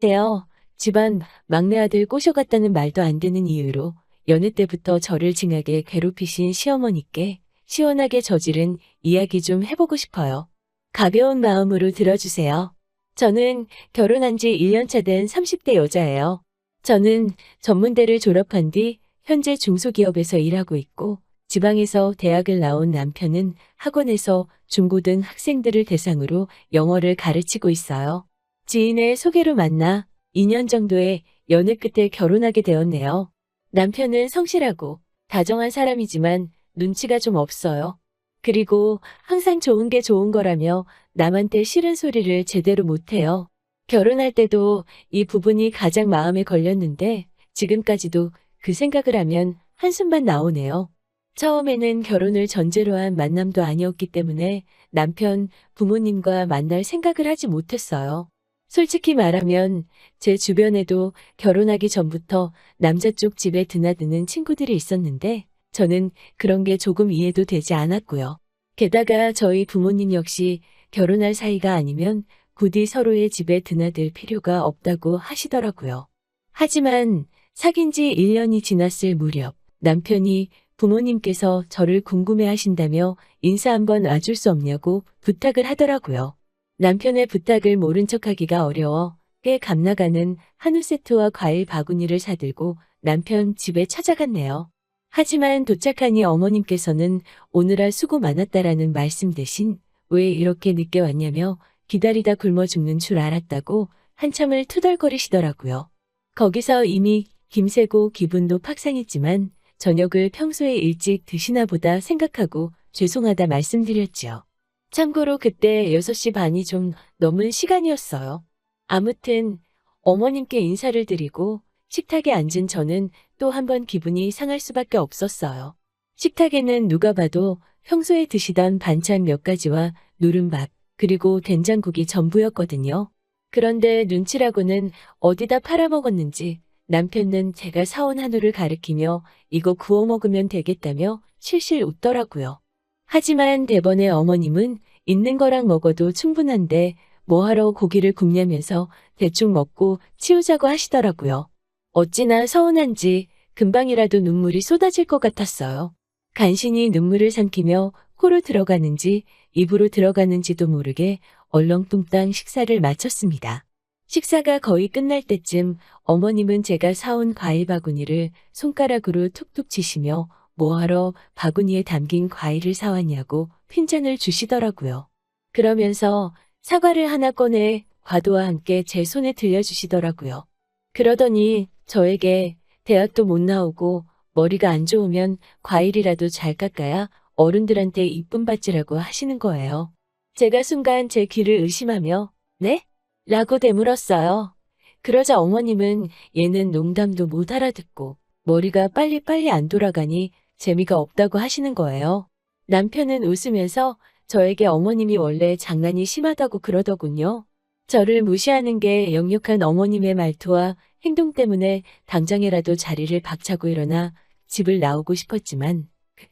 때요. 집안 막내 아들 꼬셔갔다는 말도 안 되는 이유로 여느 때부터 저를 징하게 괴롭히신 시어머니께 시원하게 저지른 이야기 좀 해보고 싶어요. 가벼운 마음으로 들어주세요. 저는 결혼한 지 1년 차 된 30대 여자예요. 저는 전문대를 졸업한 뒤 현재 중소기업에서 일하고 있고 지방에서 대학을 나온 남편은 학원에서 중고등 학생들을 대상으로 영어를 가르치고 있어요. 지인의 소개로 만나 2년 정도의 연애 끝에 결혼하게 되었네요. 남편은 성실하고 다정한 사람이지만 눈치가 좀 없어요. 그리고 항상 좋은 게 좋은 거라며 남한테 싫은 소리를 제대로 못해요. 결혼할 때도 이 부분이 가장 마음에 걸렸는데 지금까지도 그 생각을 하면 한숨만 나오네요. 처음에는 결혼을 전제로 한 만남도 아니었기 때문에 남편 부모님과 만날 생각을 하지 못했어요. 솔직히 말하면 제 주변에도 결혼하기 전부터 남자 쪽 집에 드나드는 친구들이 있었는데 저는 그런 게 조금 이해도 되지 않았고요. 게다가 저희 부모님 역시 결혼할 사이가 아니면 부디 서로의 집에 드나들 필요가 없다고 하시더라고요. 하지만 사귄 지 1년이 지났을 무렵 남편이 부모님께서 저를 궁금해 하신다며 인사 한번 와줄 수 없냐고 부탁을 하더라고요. 남편의 부탁을 모른 척하기가 어려워 꽤 값나가는 한우 세트와 과일 바구니를 사들고 남편 집에 찾아갔네요. 하지만 도착하니 어머님께서는 오늘아 수고 많았다라는 말씀 대신 왜 이렇게 늦게 왔냐며 기다리다 굶어 죽는 줄 알았다고 한참을 투덜거리시더라고요. 거기서 이미 김새고 기분도 팍상했지만 저녁을 평소에 일찍 드시나 보다 생각하고 죄송하다 말씀드렸죠. 참고로 그때 6시 반이 좀 넘은 시간이었어요. 아무튼 어머님께 인사를 드리고 식탁에 앉은 저는 또 한 번 기분이 상할 수밖에 없었어요. 식탁에는 누가 봐도 평소에 드시던 반찬 몇 가지와 누른밥, 그리고 된장국이 전부였거든요. 그런데 눈치라고는 어디다 팔아먹었는지 남편은 제가 사온 한우를 가리키며 이거 구워 먹으면 되겠다며 실실 웃더라고요. 하지만 대번에 어머님은 있는 거랑 먹어도 충분한데 뭐하러 고기를 굽냐면서 대충 먹고 치우자고 하시더라고요. 어찌나 서운한지 금방이라도 눈물이 쏟아질 것 같았어요. 간신히 눈물을 삼키며 코로 들어가는지 입으로 들어가는지도 모르게 얼렁뚱땅 식사를 마쳤습니다. 식사가 거의 끝날 때쯤 어머님은 제가 사온 과일 바구니를 손가락으로 툭툭 치시며 뭐하러 바구니에 담긴 과일을 사왔냐고 핀잔을 주시더라고요. 그러면서 사과를 하나 꺼내 과도와 함께 제 손에 들려주시더라고요. 그러더니 저에게 대학도 못 나오고 머리가 안 좋으면 과일이라도 잘 깎아야 어른들한테 이쁨 받지라고 하시는 거예요. 제가 순간 제 귀를 의심하며 네? 라고 되물었어요. 그러자 어머님은 얘는 농담도 못 알아듣고 머리가 빨리빨리 안 돌아가니 재미가 없다고 하시는 거예요. 남편은 웃으면서 저에게 어머님이 원래 장난이 심하다고 그러더군요. 저를 무시하는 게 역력한 어머님의 말투와 행동 때문에 당장이라도 자리를 박차고 일어나 집을 나오고 싶었지만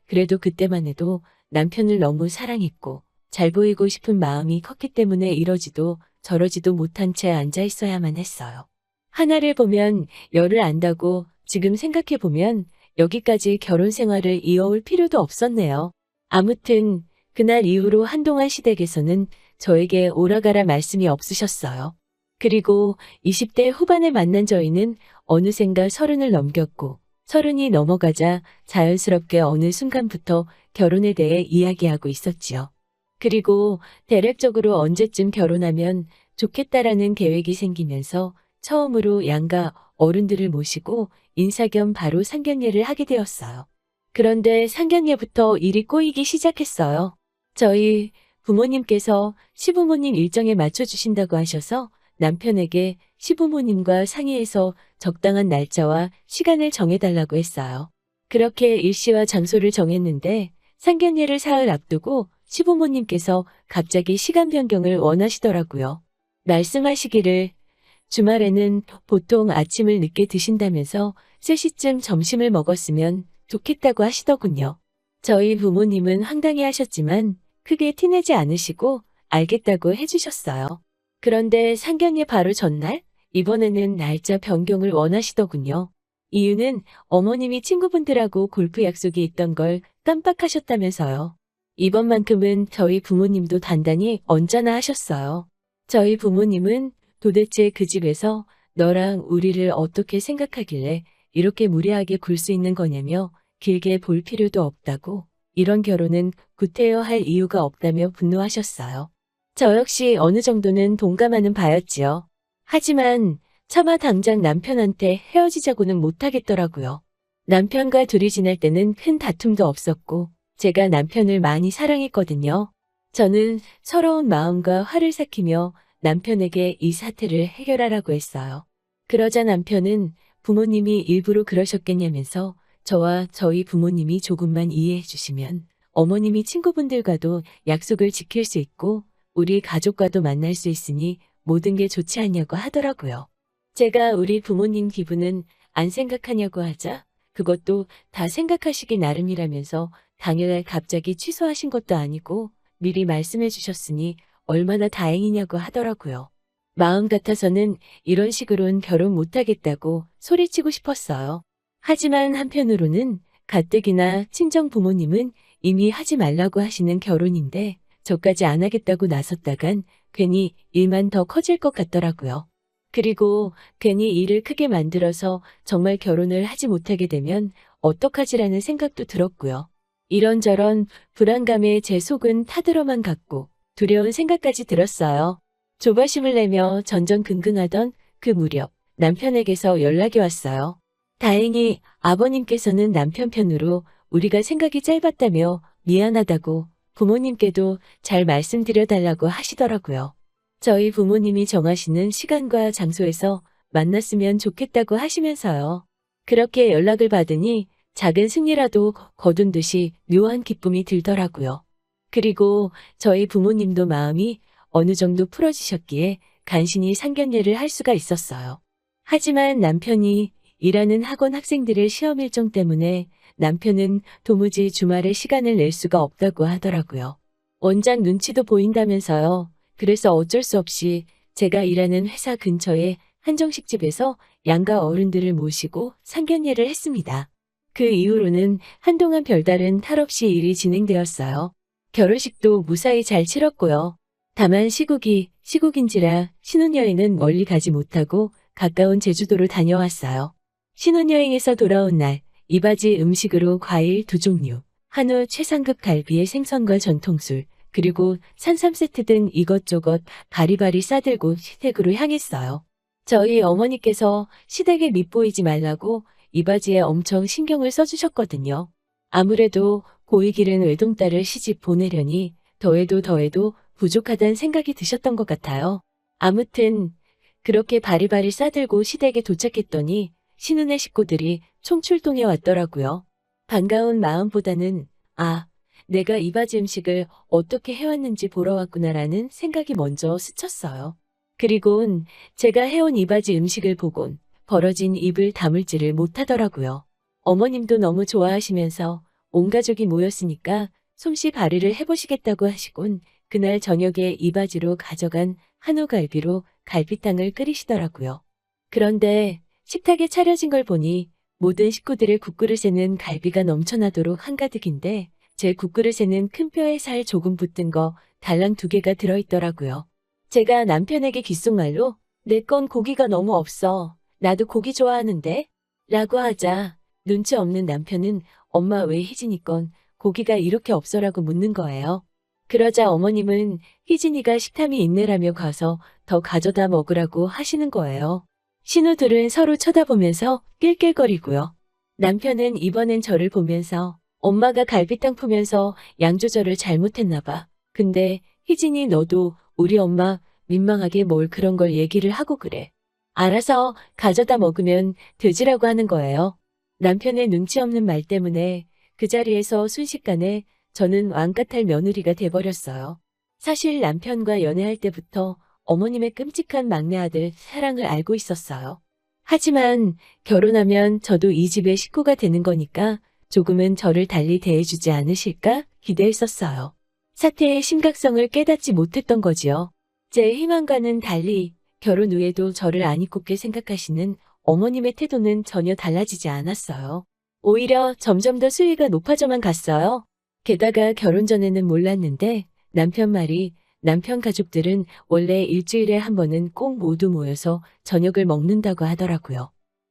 그래도 그때만 해도 남편을 너무 사랑했고 잘 보이고 싶은 마음이 컸기 때문에 이러지도 저러지도 못한 채 앉아 있어야만 했어요. 하나를 보면 열을 안다고 지금 생각해보면 여기까지 결혼 생활을 이어올 필요도 없었네요. 아무튼 그날 이후로 한동안 시댁에서는 저에게 오라가라 말씀이 없으셨어요. 그리고 20대 후반에 만난 저희는 어느샌가 30을 넘겼고 30이 넘어가자 자연스럽게 어느 순간부터 결혼에 대해 이야기하고 있었지요. 그리고 대략적으로 언제쯤 결혼하면 좋겠다라는 계획이 생기면서 처음으로 양가 어른들을 모시고 인사 겸 바로 상견례를 하게 되었어요. 그런데 상견례부터 일이 꼬이기 시작했어요. 저희 부모님께서 시부모님 일정에 맞춰주신다고 하셔서 남편에게 시부모님과 상의해서 적당한 날짜와 시간을 정해달라고 했어요. 그렇게 일시와 장소를 정했는데 상견례를 사흘 앞두고 시부모님께서 갑자기 시간 변경을 원하시더라고요. 말씀하시기를 주말에는 보통 아침을 늦게 드신다면서 3시쯤 점심을 먹었으면 좋겠다고 하시더군요. 저희 부모님은 황당해 하셨지만 크게 티내지 않으시고 알겠다고 해주셨어요. 그런데 상견례 바로 전날 이번에는 날짜 변경을 원하시더군요. 이유는 어머님이 친구분들하고 골프 약속이 있던 걸 깜빡하셨다면서요. 이번만큼은 저희 부모님도 단단히 언짢아 하셨어요. 저희 부모님은 도대체 그 집에서 너랑 우리를 어떻게 생각하길래 이렇게 무례하게 굴 수 있는 거냐며 길게 볼 필요도 없다고, 이런 결혼은 구태여 할 이유가 없다며 분노하셨어요. 저 역시 어느 정도는 동감하는 바였지요. 하지만 차마 당장 남편한테 헤어지자고는 못하겠더라고요. 남편과 둘이 지낼 때는 큰 다툼도 없었고 제가 남편을 많이 사랑했거든요. 저는 서러운 마음과 화를 삭히며 남편에게 이 사태를 해결하라고 했어요. 그러자 남편은 부모님이 일부러 그러셨겠냐면서 저와 저희 부모님이 조금만 이해해 주시면 어머님이 친구분들과도 약속을 지킬 수 있고 우리 가족과도 만날 수 있으니 모든 게 좋지 않냐고 하더라고요. 제가 우리 부모님 기분은 안 생각하냐고 하자 그것도 다 생각하시기 나름이라면서 당일 갑자기 취소하신 것도 아니고 미리 말씀해 주셨으니 얼마나 다행이냐고 하더라고요. 마음 같아서는 이런 식으로는 결혼 못하겠다고 소리치고 싶었어요. 하지만 한편으로는 가뜩이나 친정 부모님은 이미 하지 말라고 하시는 결혼인데 저까지 안 하겠다고 나섰다간 괜히 일만 더 커질 것 같더라고요. 그리고 괜히 일을 크게 만들어서 정말 결혼을 하지 못하게 되면 어떡하지라는 생각도 들었고요. 이런저런 불안감에 제 속은 타들어만 갔고 두려운 생각까지 들었어요. 조바심을 내며 전전긍긍하던 그 무렵 남편에게서 연락이 왔어요. 다행히 아버님께서는 남편 편으로 우리가 생각이 짧았다며 미안하다고 부모님께도 잘 말씀드려달라고 하시더라고요. 저희 부모님이 정하시는 시간과 장소에서 만났으면 좋겠다고 하시면서요. 그렇게 연락을 받으니 작은 승리라도 거둔 듯이 묘한 기쁨이 들더라고요. 그리고 저희 부모님도 마음이 어느 정도 풀어지셨기에 간신히 상견례를 할 수가 있었어요. 하지만 남편이 일하는 학원 학생들의 시험 일정 때문에 남편은 도무지 주말에 시간을 낼 수가 없다고 하더라고요. 원장 눈치도 보인다면서요. 그래서 어쩔 수 없이 제가 일하는 회사 근처의 한정식집에서 양가 어른들을 모시고 상견례를 했습니다. 그 이후로는 한동안 별다른 탈 없이 일이 진행되었어요. 결혼식도 무사히 잘 치렀고요. 다만 시국인지라 신혼여행은 멀리 가지 못하고 가까운 제주도로 다녀왔어요. 신혼여행에서 돌아온 날 이바지 음식으로 과일 2종류, 한우 최상급 갈비에 생선과 전통술, 그리고 산삼 세트 등 이것저것 바리바리 싸들고 시댁으로 향했어요. 저희 어머니께서 시댁에 밉보이지 말라고 이바지에 엄청 신경을 써주셨거든요. 아무래도 고이 기른 외동딸을 시집 보내려니 더해도 부족하다는 생각이 드셨던 것 같아요. 아무튼 그렇게 바리바리 싸들고 시댁에 도착했더니 신혼의 식구들이 총출동해 왔더라고요. 반가운 마음보다는 내가 이바지 음식을 어떻게 해왔는지 보러 왔구나라는 생각이 먼저 스쳤어요. 그리곤 제가 해온 이바지 음식을 보곤 벌어진 입을 다물지를 못하더라고요. 어머님도 너무 좋아하시면서 온 가족이 모였으니까 솜씨 발휘를 해보시겠다고 하시곤 그날 저녁에 이바지로 가져간 한우갈비로 갈비탕을 끓이시더라고요. 그런데 식탁에 차려진 걸 보니 모든 식구들의 국그릇에는 갈비가 넘쳐나도록 한가득인데 제 국그릇에는 큰 뼈에 살 조금 붙은 거 달랑 2개가 들어있더라고요. 제가 남편에게 귓속말로 내 건 고기가 너무 없어. 나도 고기 좋아하는데? 라고 하자 눈치 없는 남편은 엄마 왜 희진이 건 고기가 이렇게 없어라고 묻는 거예요. 그러자 어머님은 희진이가 식탐이 있네라며 가서 더 가져다 먹으라고 하시는 거예요. 신우들은 서로 쳐다보면서 낄낄거리고요. 남편은 이번엔 저를 보면서 엄마가 갈비탕 푸면서 양 조절을 잘못했나 봐. 근데 희진이 너도 우리 엄마 민망하게 뭘 그런 걸 얘기를 하고 그래. 알아서 가져다 먹으면 되지라고 하는 거예요. 남편의 눈치 없는 말 때문에 그 자리에서 순식간에 저는 왕같을 며느리가 돼버렸어요. 사실 남편과 연애할 때부터 어머님의 끔찍한 막내 아들 사랑을 알고 있었어요. 하지만 결혼하면 저도 이 집의 식구가 되는 거니까 조금은 저를 달리 대해주지 않으실까 기대했었어요. 사태의 심각성을 깨닫지 못했던 거지요. 제 희망과는 달리 결혼 후에도 저를 안 이꼽게 생각하시는 어머님의 태도는 전혀 달라지지 않았어요. 오히려 점점 더 수위가 높아져만 갔어요. 게다가 결혼 전에는 몰랐는데 남편 가족들은 원래 일주일에 한 번은 꼭 모두 모여서 저녁을 먹는다고 하더라고요.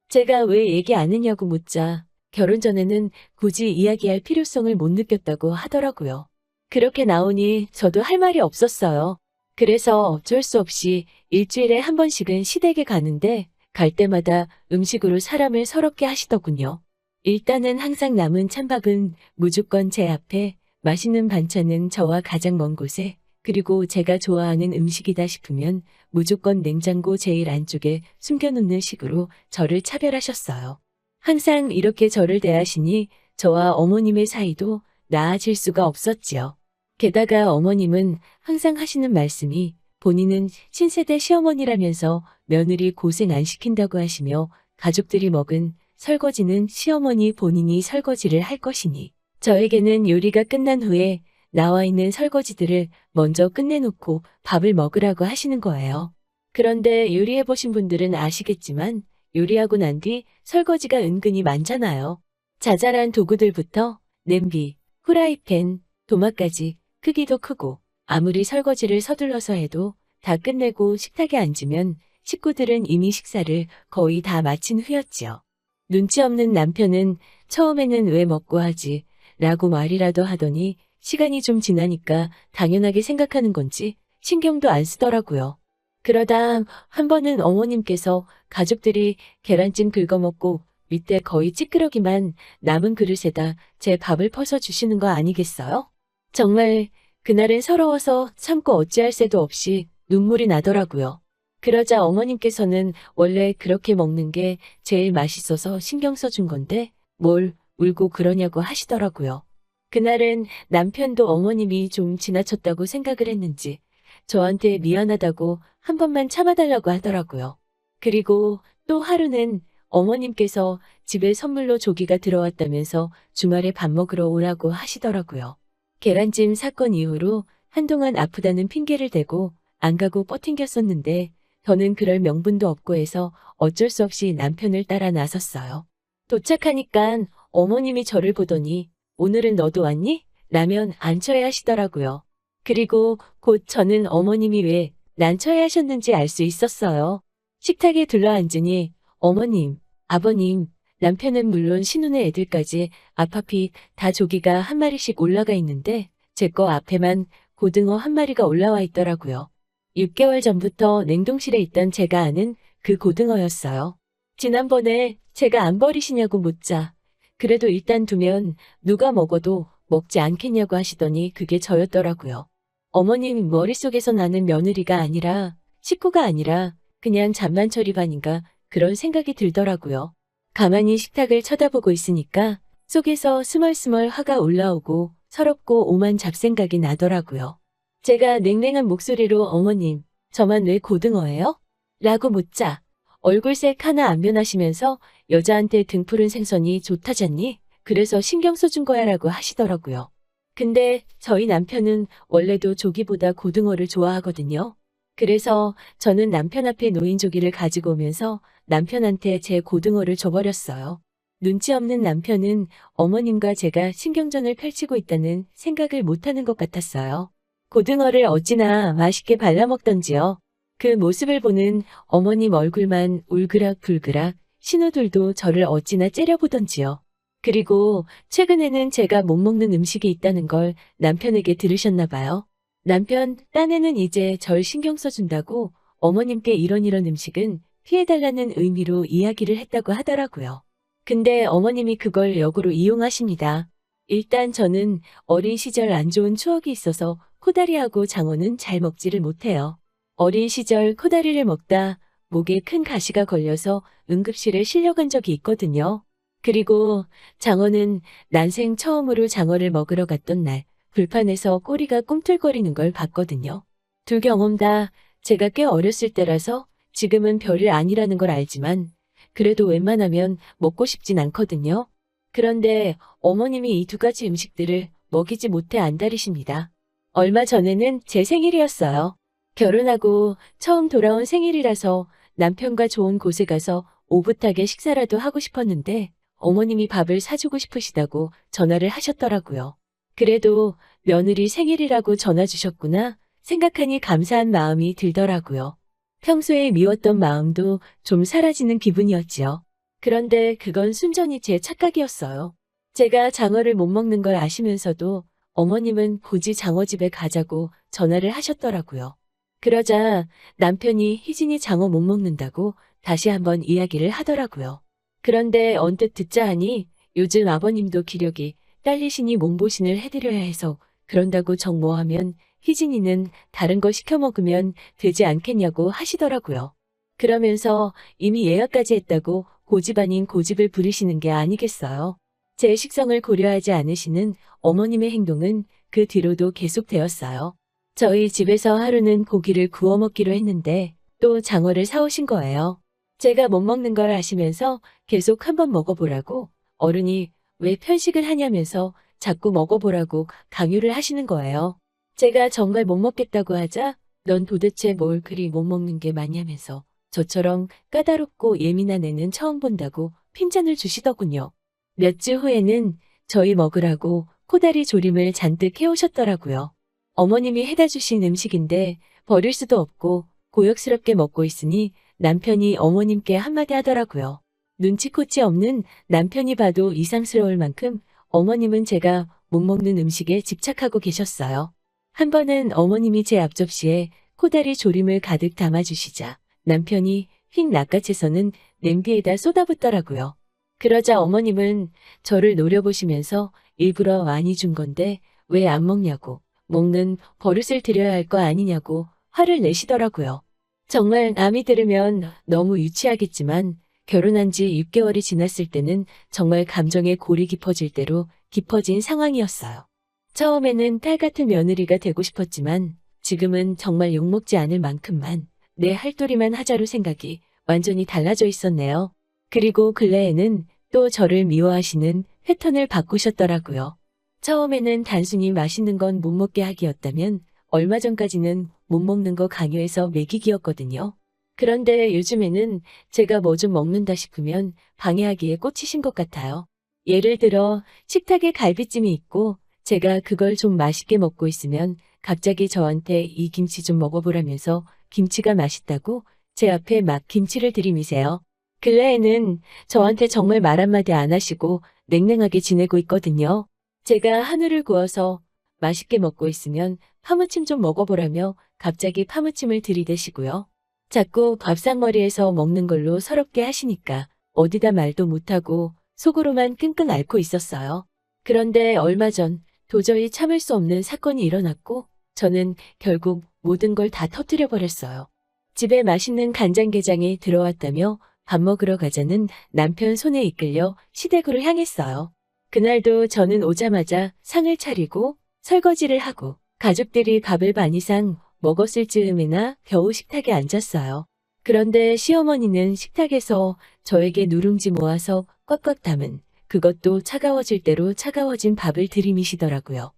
제가 왜 얘기 안 했냐고 묻자 결혼 전에는 굳이 이야기할 필요성을 못 느꼈다고 하더라고요. 그렇게 나오니 저도 할 말이 없었어요. 그래서 어쩔 수 없이 일주일에 한 번씩은 시댁에 가는데 갈 때마다 음식으로 사람을 서럽게 하시더군요. 일단은 항상 남은 찬밥은 무조건 제 앞에, 맛있는 반찬은 저와 가장 먼 곳에, 그리고 제가 좋아하는 음식이다 싶으면 무조건 냉장고 제일 안쪽에 숨겨놓는 식으로 저를 차별하셨어요. 항상 이렇게 저를 대하시니 저와 어머님의 사이도 나아질 수가 없었지요. 게다가 어머님은 항상 하시는 말씀이 본인은 신세대 시어머니라면서 며느리 고생 안 시킨다고 하시며 가족들이 먹은 설거지는 시어머니 본인이 설거지를 할 것이니 저에게는 요리가 끝난 후에 나와 있는 설거지들을 먼저 끝내놓고 밥을 먹으라고 하시는 거예요. 그런데 요리해보신 분들은 아시겠지만 요리하고 난 뒤 설거지가 은근히 많잖아요. 자잘한 도구들부터 냄비, 후라이팬, 도마까지 크기도 크고 아무리 설거지를 서둘러서 해도 다 끝내고 식탁에 앉으면 식구들은 이미 식사를 거의 다 마친 후였지요. 눈치 없는 남편은 처음에는 왜 먹고 하지? 라고 말이라도 하더니 시간이 좀 지나니까 당연하게 생각하는 건지 신경도 안 쓰더라고요. 그러다 한 번은 어머님께서 가족들이 계란찜 긁어먹고 밑에 거의 찌끄러기만 남은 그릇에다 제 밥을 퍼서 주시는 거 아니겠어요? 정말 그날은 서러워서 참고 어찌할 새도 없이 눈물이 나더라고요. 그러자 어머님께서는 원래 그렇게 먹는 게 제일 맛있어서 신경 써준 건데 뭘 울고 그러냐고 하시더라고요. 그날은 남편도 어머님이 좀 지나쳤다고 생각을 했는지 저한테 미안하다고 한 번만 참아달라고 하더라고요. 그리고 또 하루는 어머님께서 집에 선물로 조기가 들어왔다면서 주말에 밥 먹으러 오라고 하시더라고요. 계란찜 사건 이후로 한동안 아프다는 핑계를 대고 안 가고 뻗팅겼었는데 저는 그럴 명분도 없고 해서 어쩔 수 없이 남편을 따라 나섰어요. 도착하니깐 어머님이 저를 보더니 오늘은 너도 왔니? 라면 안 쳐야 하시더라고요. 그리고 곧 저는 어머님이 왜 난처해 하셨는지 알 수 있었어요. 식탁에 둘러앉으니 어머님, 아버님, 남편은 물론 신혼의 애들까지 앞앞이 다 조기가 한 마리씩 올라가 있는데 제 거 앞에만 고등어 한 마리가 올라와 있더라고요. 6개월 전부터 냉동실에 있던 제가 아는 그 고등어였어요. 지난번에 제가 안 버리시냐고 묻자 그래도 일단 두면 누가 먹어도 먹지 않겠냐고 하시더니 그게 저였더라고요. 어머님 머릿속에서 나는 며느리가 아니라 식구가 아니라 그냥 잔반처리반인가 그런 생각이 들더라고요. 가만히 식탁을 쳐다보고 있으니까 속에서 스멀스멀 화가 올라오고 서럽고 오만 잡생각이 나더라고요. 제가 냉랭한 목소리로 어머님, 저만 왜 고등어예요? 라고 묻자 얼굴색 하나 안 변하시면서 여자한테 등푸른 생선이 좋다잖니? 그래서 신경 써준 거야 라고 하시더라고요. 근데 저희 남편은 원래도 조기보다 고등어를 좋아하거든요. 그래서 저는 남편 앞에 놓인 조기를 가지고 오면서 남편한테 제 고등어를 줘버렸어요. 눈치 없는 남편은 어머님과 제가 신경전을 펼치고 있다는 생각을 못하는 것 같았어요. 고등어를 어찌나 맛있게 발라먹던지요. 그 모습을 보는 어머님 얼굴만 울그락불그락 신우들도 저를 어찌나 째려보던지요. 그리고 최근에는 제가 못 먹는 음식이 있다는 걸 남편에게 들으셨나 봐요. 남편, 딴에는 이제 절 신경 써준다고 어머님께 이런 음식은 피해달라는 의미로 이야기를 했다고 하더라고요. 근데 어머님이 그걸 역으로 이용하십니다. 일단 저는 어린 시절 안 좋은 추억이 있어서 코다리하고 장어는 잘 먹지를 못해요. 어린 시절 코다리를 먹다 목에 큰 가시가 걸려서 응급실에 실려간 적이 있거든요. 그리고 장어는 난생 처음으로 장어를 먹으러 갔던 날 불판에서 꼬리가 꿈틀거리는 걸 봤거든요. 두 경험 다 제가 꽤 어렸을 때라서 지금은 별일 아니라는 걸 알지만 그래도 웬만하면 먹고 싶진 않거든요. 그런데 어머님이 이 두 가지 음식들을 먹이지 못해 안달이십니다. 얼마 전에는 제 생일이었어요. 결혼하고 처음 돌아온 생일이라서 남편과 좋은 곳에 가서 오붓하게 식사라도 하고 싶었는데 어머님이 밥을 사주고 싶으시다고 전화를 하셨더라고요. 그래도 며느리 생일이라고 전화 주셨구나 생각하니 감사한 마음이 들더라고요. 평소에 미웠던 마음도 좀 사라지는 기분이었지요. 그런데 그건 순전히 제 착각이었어요. 제가 장어를 못 먹는 걸 아시면서도 어머님은 굳이 장어집에 가자고 전화를 하셨더라고요. 그러자 남편이 희진이 장어 못 먹는다고 다시 한번 이야기를 하더라고요. 그런데 언뜻 듣자 하니 요즘 아버님도 기력이 딸리시니 몸보신을 해드려야 해서 그런다고 정모하면 희진이는 다른 거 시켜 먹으면 되지 않겠냐고 하시더라고요. 그러면서 이미 예약까지 했다고 고집 아닌 고집을 부리시는 게 아니겠어요. 제 식성을 고려하지 않으시는 어머님의 행동은 그 뒤로도 계속되었어요. 저희 집에서 하루는 고기를 구워 먹기로 했는데 또 장어를 사오신 거예요. 제가 못 먹는 걸 아시면서 계속 한번 먹어보라고 어른이 왜 편식을 하냐면서 자꾸 먹어보라고 강요를 하시는 거예요. 제가 정말 못 먹겠다고 하자 넌 도대체 뭘 그리 못 먹는 게 많냐면서 저처럼 까다롭고 예민한 애는 처음 본다고 핀잔을 주시더군요. 몇 주 후에는 저희 먹으라고 코다리 조림을 잔뜩 해오셨더라고요. 어머님이 해다 주신 음식인데 버릴 수도 없고 고역스럽게 먹고 있으니 남편이 어머님께 한마디 하더라고요. 눈치코치 없는 남편이 봐도 이상스러울 만큼 어머님은 제가 못 먹는 음식에 집착하고 계셨어요. 한 번은 어머님이 제 앞접시에 코다리 조림을 가득 담아주시자 남편이 휙 낚아채서는 냄비에다 쏟아붓더라고요. 그러자 어머님은 저를 노려보시면서 일부러 많이 준 건데 왜 안 먹냐고 먹는 버릇을 들여야 할 거 아니냐고 화를 내시더라고요. 정말 남이 들으면 너무 유치하겠지만 결혼한 지 6개월이 지났을 때는 정말 감정의 골이 깊어질 대로 깊어진 상황이었어요. 처음에는 딸 같은 며느리가 되고 싶었지만 지금은 정말 욕먹지 않을 만큼만 내 할도리만 하자로 생각이 완전히 달라져 있었네요. 그리고 근래에는 또 저를 미워하시는 패턴을 바꾸셨더라고요. 처음에는 단순히 맛있는 건 못 먹게 하기였다면 얼마 전까지는 못 먹는 거 강요해서 먹이기였거든요. 그런데 요즘에는 제가 뭐 좀 먹는다 싶으면 방해하기에 꽂히신 것 같아요. 예를 들어 식탁에 갈비찜이 있고 제가 그걸 좀 맛있게 먹고 있으면 갑자기 저한테 이 김치 좀 먹어보라면서 김치가 맛있다고 제 앞에 막 김치를 들이미세요. 근래에는 저한테 정말 말 한마디 안 하시고 냉랭하게 지내고 있거든요. 제가 한우를 구워서 맛있게 먹고 있으면 파무침 좀 먹어보라며 갑자기 파무침을 들이대시고요. 자꾸 밥상머리에서 먹는 걸로 서럽게 하시니까 어디다 말도 못하고 속으로만 끙끙 앓고 있었어요. 그런데 얼마 전 도저히 참을 수 없는 사건이 일어났고 저는 결국 모든 걸 다 터뜨려 버렸어요. 집에 맛있는 간장게장이 들어왔다며 밥 먹으러 가자는 남편 손에 이끌려 시댁으로 향했어요. 그날도 저는 오자마자 상을 차리고 설거지를 하고 가족들이 밥을 반 이상 먹었을 즈음에나 겨우 식탁에 앉았어요. 그런데 시어머니는 식탁에서 저에게 누룽지 모아서 꽉꽉 담은 그것도 차가워질 대로 차가워진 밥을 들이미시더라고요.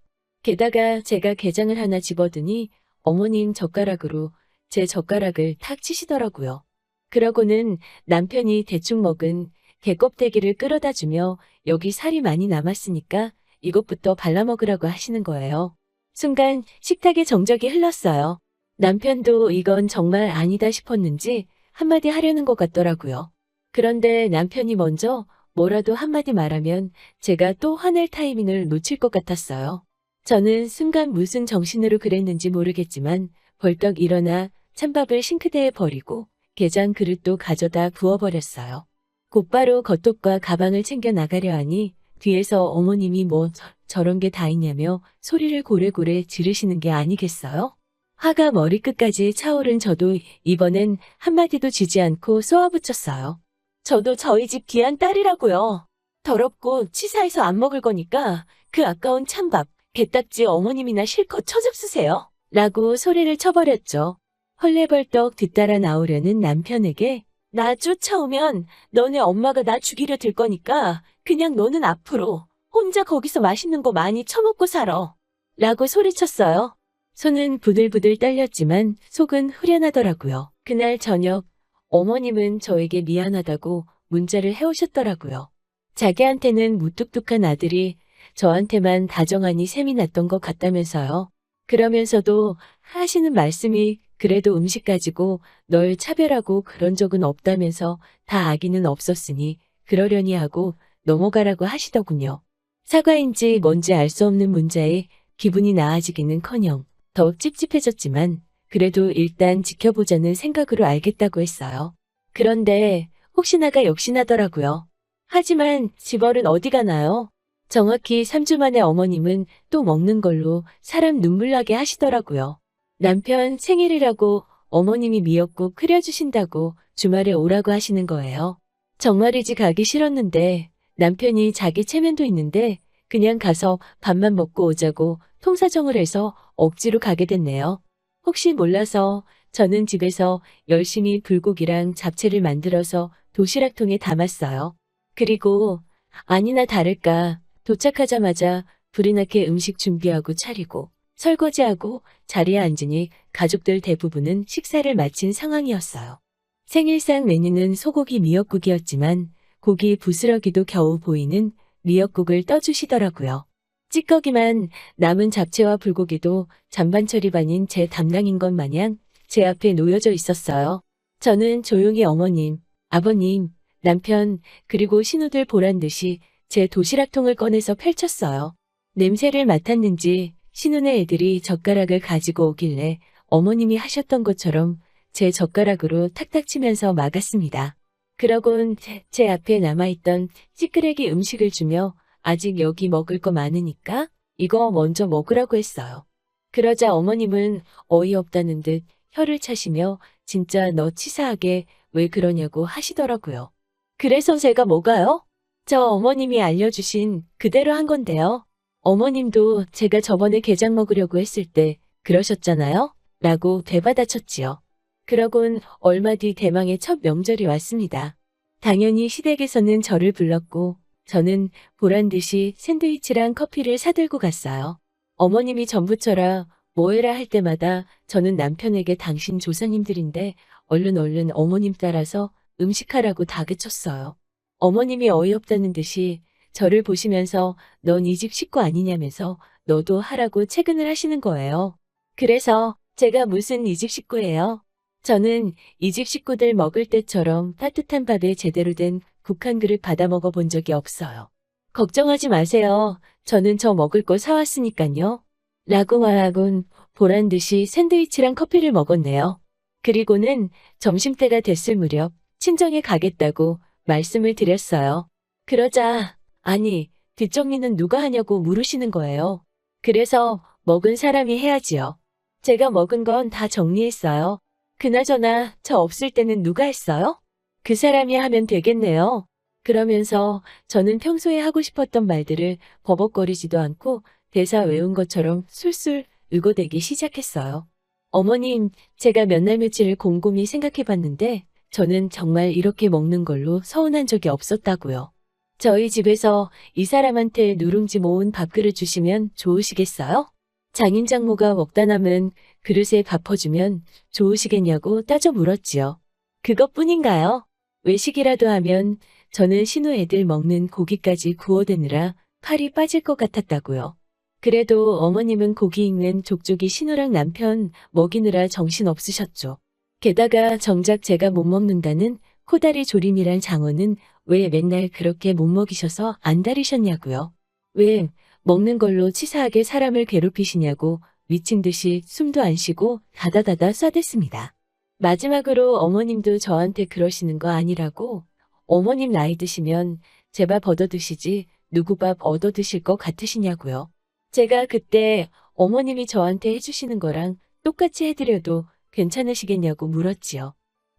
게다가 제가 게장을 하나 집어드니 어머님 젓가락으로 제 젓가락을 탁 치시더라고요. 그러고는 남편이 대충 먹은 게껍데기를 끌어다 주며 여기 살이 많이 남았으니까 이것부터 발라먹으라고 하시는 거예요. 순간 식탁에 정적이 흘렀어요. 남편도 이건 정말 아니다 싶었는지 한마디 하려는 것 같더라고요. 그런데 남편이 먼저 뭐라도 한마디 말하면 제가 또 화낼 타이밍을 놓칠 것 같았어요. 저는 순간 무슨 정신으로 그랬는지 모르겠지만 벌떡 일어나 찬밥을 싱크대에 버리고 게장 그릇도 가져다 부어버렸어요. 곧바로 겉옷과 가방을 챙겨 나가려 하니 뒤에서 어머님이 뭐 저런 게 다 있냐며 소리를 고래고래 지르시는 게 아니겠어요? 화가 머리끝까지 차오른 저도 이번엔 한마디도 지지 않고 쏘아붙였어요. 저도 저희 집 귀한 딸이라고요. 더럽고 치사해서 안 먹을 거니까 그 아까운 찬밥, 게딱지 어머님이나 실컷 처잡수세요. 라고 소리를 쳐버렸죠. 헐레벌떡 뒤따라 나오려는 남편에게 나 쫓아오면 너네 엄마가 나 죽이려 들 거니까 그냥 너는 앞으로 혼자 거기서 맛있는 거 많이 처먹고 살아. 라고 소리쳤어요. 손은 부들부들 떨렸지만 속은 후련하더라고요. 그날 저녁 어머님은 저에게 미안하다고 문자를 해오셨더라고요. 자기한테는 무뚝뚝한 아들이 저한테만 다정하니 셈이 났던 것 같다면서요. 그러면서도 하시는 말씀이 그래도 음식 가지고 널 차별하고 그런 적은 없다면서 다 악의는 없었으니 그러려니 하고 넘어가라고 하시더군요. 사과인지 뭔지 알 수 없는 문자에 기분이 나아지기는커녕 더욱 찝찝해졌지만 그래도 일단 지켜보자는 생각으로 알겠다고 했어요. 그런데 혹시나가 역시나더라고요. 하지만 집얼은 어디 가나요? 정확히 3주 만에 어머님은 또 먹는 걸로 사람 눈물 나게 하시더라고요. 남편 생일이라고 어머님이 미역국 끓여주신다고 주말에 오라고 하시는 거예요. 정말이지 가기 싫었는데 남편이 자기 체면도 있는데 그냥 가서 밥만 먹고 오자고 통사정을 해서 억지로 가게 됐네요. 혹시 몰라서 저는 집에서 열심히 불고기랑 잡채를 만들어서 도시락통에 담았어요. 그리고 아니나 다를까 도착하자마자 불이 나게 음식 준비하고 차리고 설거지하고 자리에 앉으니 가족들 대부분은 식사를 마친 상황이었어요. 생일상 메뉴는 소고기 미역국이었지만 고기 부스러기도 겨우 보이는 미역국을 떠주시더라고요. 찌꺼기만 남은 잡채와 불고기도 잔반 처리반인 제 담당인 것 마냥 제 앞에 놓여져 있었어요. 저는 조용히 어머님, 아버님, 남편, 그리고 신우들 보란 듯이 제 도시락통을 꺼내서 펼쳤어요. 냄새를 맡았는지 신우네 애들이 젓가락을 가지고 오길래 어머님이 하셨던 것처럼 제 젓가락으로 탁탁 치면서 막았습니다. 그러곤 제 앞에 남아있던 찌끄레기 음식을 주며 아직 여기 먹을 거 많으니까 이거 먼저 먹으라고 했어요. 그러자 어머님은 어이없다는 듯 혀를 차시며 진짜 너 치사하게 왜 그러냐고 하시더라고요. 그래서 제가 뭐가요? 저 어머님이 알려주신 그대로 한 건데요. 어머님도 제가 저번에 게장 먹으려고 했을 때 그러셨잖아요? 라고 되받아쳤지요. 그러곤 얼마 뒤 대망의 첫 명절이 왔습니다. 당연히 시댁에서는 저를 불렀고 저는 보란 듯이 샌드위치랑 커피를 사들고 갔어요. 어머님이 전부처라 뭐해라 할 때마다 저는 남편에게 당신 조상님들인데 얼른 어머님 따라서 음식하라고 다그쳤어요. 어머님이 어이없다는 듯이 저를 보시면서 넌 이 집 식구 아니냐면서 너도 하라고 채근을 하시는 거예요. 그래서 제가 무슨 이 집 식구예요? 저는 이 집 식구들 먹을 때처럼 따뜻한 밥에 제대로 된 국 한 그릇 받아 먹어 본 적이 없어요. 걱정하지 마세요. 저는 저 먹을 거 사왔으니까요. 라고 말하곤 보란 듯이 샌드위치랑 커피를 먹었네요. 그리고는 점심때가 됐을 무렵 친정에 가겠다고 말씀을 드렸어요. 그러자 아니 뒷정리는 누가 하냐고 물으시는 거예요. 그래서 먹은 사람이 해야지요. 제가 먹은 건 다 정리했어요. 그나저나 저 없을 때는 누가 했어요? 그 사람이 하면 되겠네요. 그러면서 저는 평소에 하고 싶었던 말들을 버벅거리지도 않고 대사 외운 것처럼 술술 의고대기 시작했어요. 어머님, 제가 몇 날 며칠을 곰곰이 생각해 봤는데 저는 정말 이렇게 먹는 걸로 서운한 적이 없었다고요. 저희 집에서 이 사람한테 누룽지 모은 밥그릇 주시면 좋으시겠어요? 장인장모가 먹다 남은 그릇에 밥 퍼주면 좋으시겠냐고 따져 물었지요. 그것뿐인가요? 외식이라도 하면 저는 신우 애들 먹는 고기까지 구워대느라 팔이 빠질 것 같았다고요. 그래도 어머님은 고기 익는 족족이 신우랑 남편 먹이느라 정신 없으셨죠. 게다가 정작 제가 못 먹는다는 코다리 조림이란 장어는 왜 맨날 그렇게 못 먹이셔서 안달이셨냐고요. 왜 먹는 걸로 치사하게 사람을 괴롭히시냐고 미친 듯이 숨도 안 쉬고 다다다다 쏴댔습니다. 마지막으로 어머님도 저한테 그러시는 거 아니라고 어머님 나이 드시면 제 밥 얻어 드시지 누구 밥 얻어 드실 것 같으시냐고요. 제가 그때 어머님이 저한테 해주시는 거랑 똑같이 해드려도 괜찮으시겠냐고 물었지요.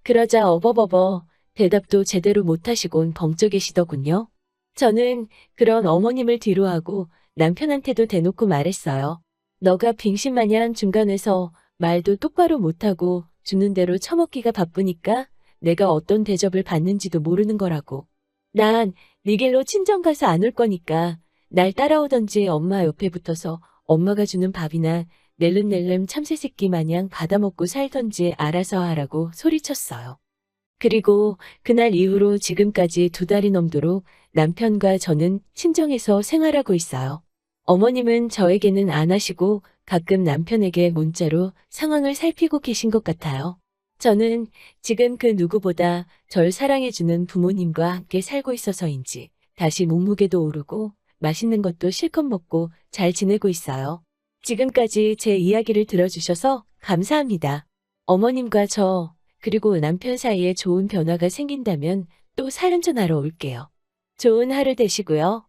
그러자 어버버버 대답도 제대로 못하시곤 벙쪄 계시더군요. 저는 그런 어머님을 뒤로하고 남편한테도 대놓고 말했어요. 너가 빙신마냥 중간에서 말도 똑바로 못하고 주는 대로 처먹기가 바쁘니까 내가 어떤 대접을 받는지도 모르는 거라고. 난 네 길로 친정 가서 안 올 거니까 날 따라오던지 엄마 옆에 붙어서 엄마가 주는 밥이나 낼름낼름 참새새끼 마냥 받아먹고 살던지 알아서 하라고 소리쳤어요. 그리고 그날 이후로 지금까지 2달이 넘도록 남편과 저는 친정에서 생활하고 있어요. 어머님은 저에게는 안 하시고 가끔 남편에게 문자로 상황을 살피고 계신 것 같아요. 저는 지금 그 누구보다 절 사랑해주는 부모님과 함께 살고 있어서인지 다시 몸무게도 오르고 맛있는 것도 실컷 먹고 잘 지내고 있어요. 지금까지 제 이야기를 들어주셔서 감사합니다. 어머님과 저, 그리고 남편 사이에 좋은 변화가 생긴다면 또 사연 전하러 올게요. 좋은 하루 되시고요.